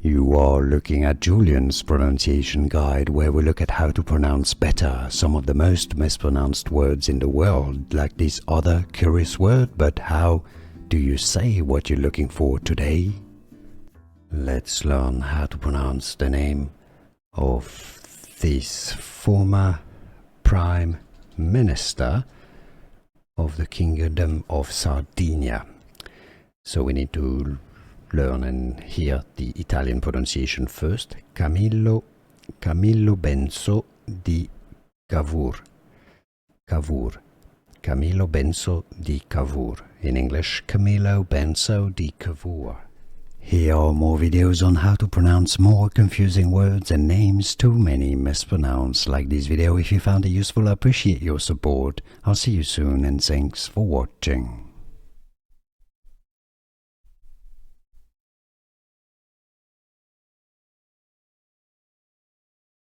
You are looking at Julian's pronunciation guide, where we look at how to pronounce better some of the most mispronounced words in the world, like this other curious word. But how do you say what you're looking for today? Let's learn how to pronounce the name of this former Prime Minister of the Kingdom of Sardinia. So we need to learn and hear the Italian pronunciation first. Camillo Benso di Cavour. Camillo Benso di Cavour. In English, Camillo Benso di Cavour. Here are more videos on how to pronounce more confusing words and names too many mispronounced. Like this video if you found it useful. I appreciate your support. I'll see you soon and thanks for watching.